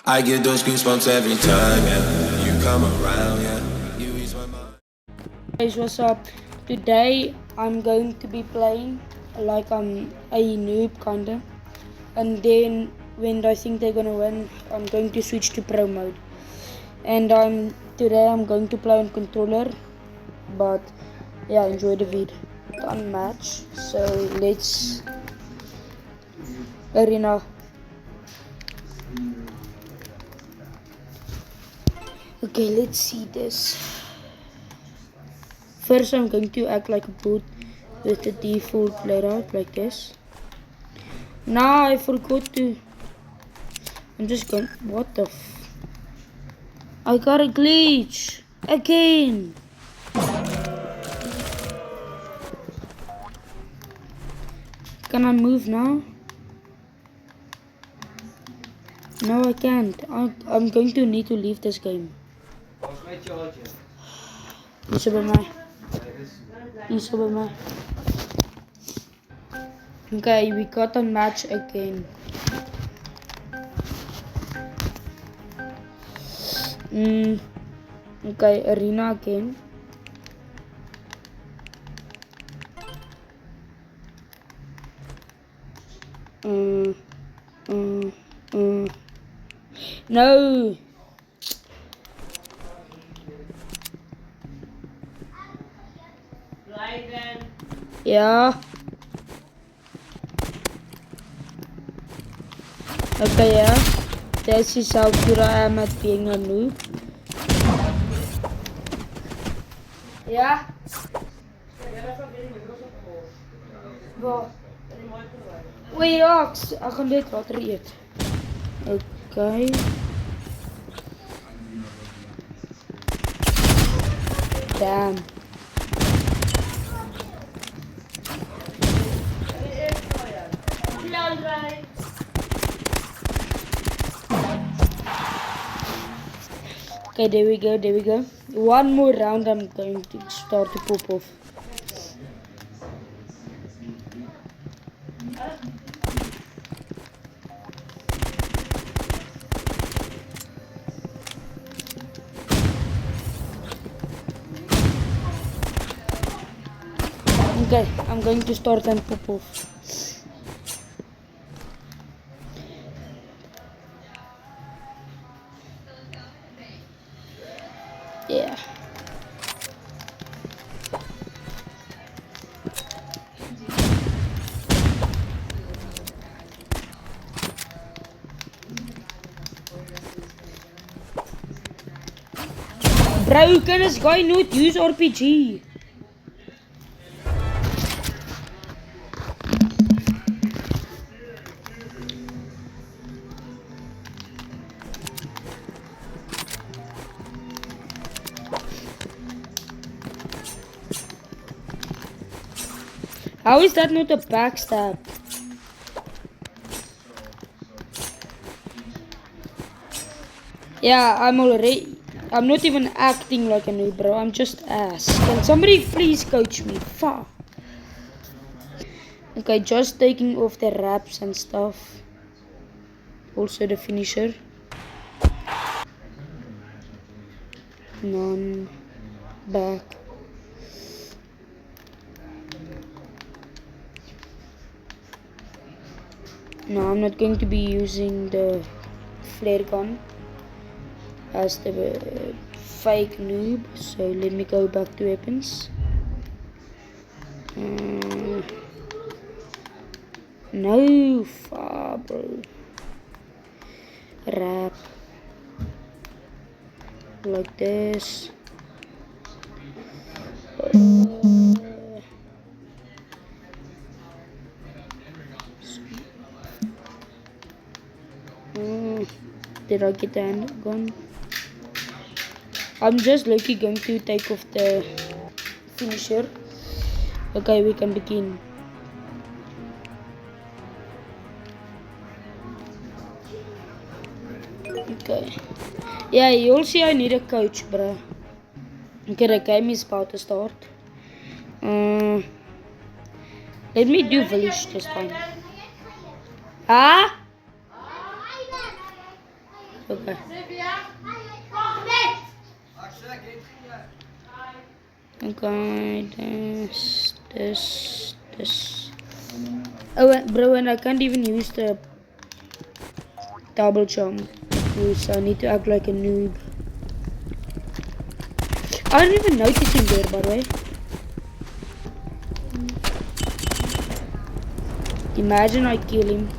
I get those goosebumps every time, yeah. You come around, yeah. You ease my mind. Guys, what's up? Today I'm going to be playing like I'm a noob kinda, and then when I think they're gonna win, I'm going to switch to pro mode. And today I'm going to play on controller, but yeah, enjoy the video. On match, so let's arena. Okay, let's see this. First, I'm going to act like a boot with the default layout like this. Now I forgot to. I'm just going. What the? I got a glitch again. Can I move now? No, I can't. I'm going to need to leave this game. Isa by mij. Isa by mij. Okay, we got a match again. Okay, arena again. No. Yeah. Okay, yeah. This is how good I am at being a noob. Ja? Wat? Oei, ja, ek gaan dit water eet. Okay. Damn. Okay, there we go, there we go. One more round, I'm going to start to pop off. Okay, I'm going to start and pop off. Yeah. Bro, can this guy not use RPG? How is that not a backstab? Yeah, I'm not even acting like a noob, bro. I'm just ass. Can somebody please coach me? Fuck. Okay, just taking off the wraps and stuff. Also the finisher. None. Back. No, I'm not going to be using the flare gun as the fake noob, so let me go back to weapons. No, far, bro. Wrap like this. Did I get the handgun? I'm just lucky going to take off the finisher. Okay, we can begin. Okay. Yeah, you'll see I need a coach, bro. Okay, the game is about to start. Let me do village this time. Huh? Okay. Okay, this. Oh, bro, and I can't even use the double jump. So I need to act like a noob. I didn't even notice him there, by the way. Imagine I kill him.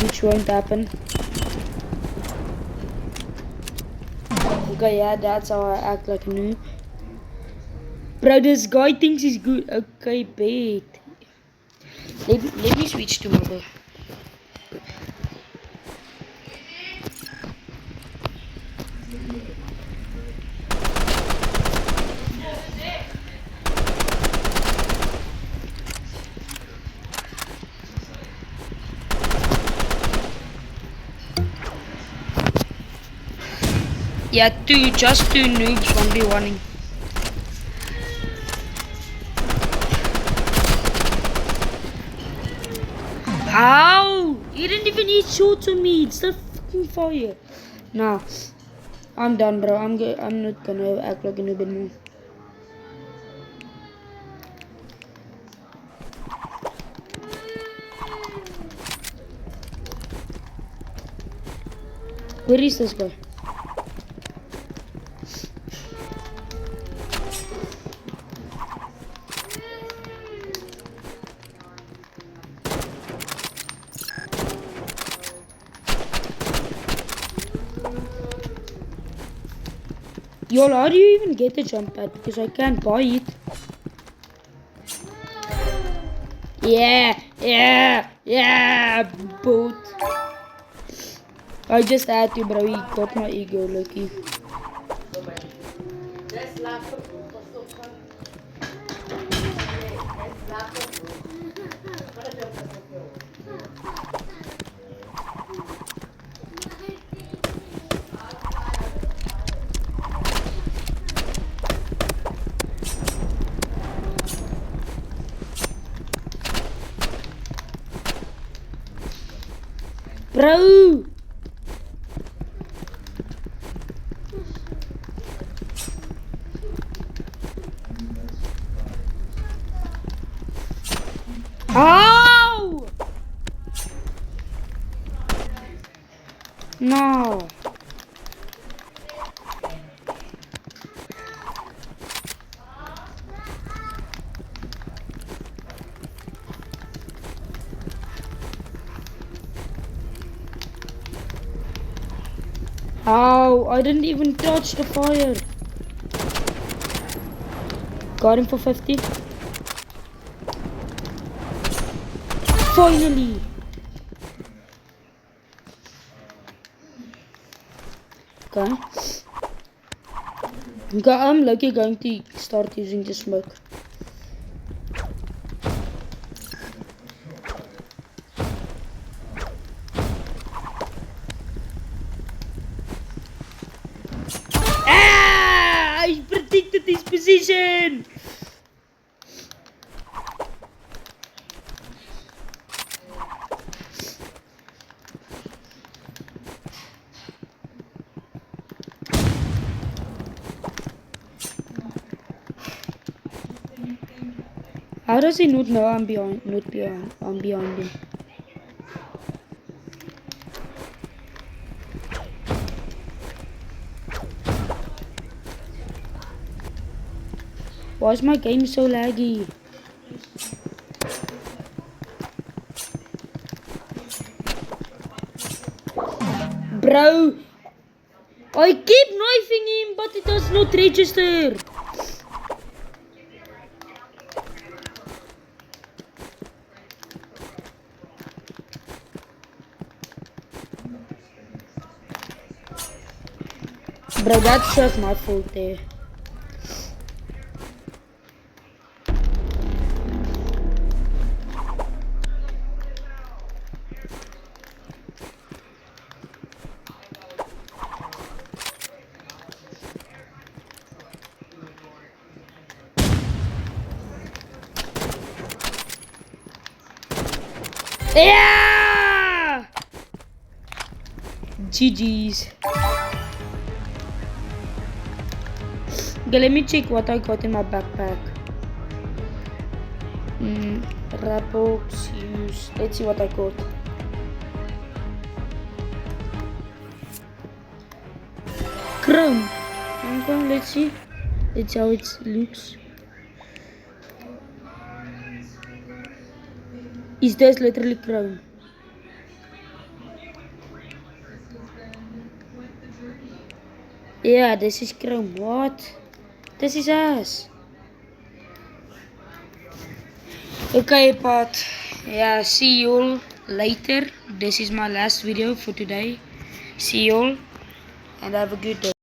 Which won't happen. Okay, yeah, that's how I act like a noob. Bro, this guy thinks he's good. Okay, bait. Let me switch to mobile. Yeah, just two noobs, 1v1ing. How? He didn't even hit shots on me. It's the fucking fire. Nah, I'm done, bro. I'm not gonna act like a noob anymore. Where is this guy? Y'all, how do you even get the jump pad? Because I can't buy it. Yeah, boat. I just had to, bro. He got my ego, lucky. Bro! How? No. Ow, I didn't even touch the fire. Got him for 50. Finally. Okay. I'm lucky going to start using the smoke. I predicted this position. How does he not know I'm behind? I'm behind him. Why is my game so laggy? Bro, I keep knifing him, but it does not register. Bro, that's just my fault there. Yeah! GG's. Okay, let me check what I got in my backpack. Rapples, use. Let's see what I got. Chrome. Okay, let's see. Let's see how it looks. Is this literally chrome? Yeah, this is chrome. What? This is us. Okay, but yeah, see you all later. This is my last video for today. See you all and have a good day.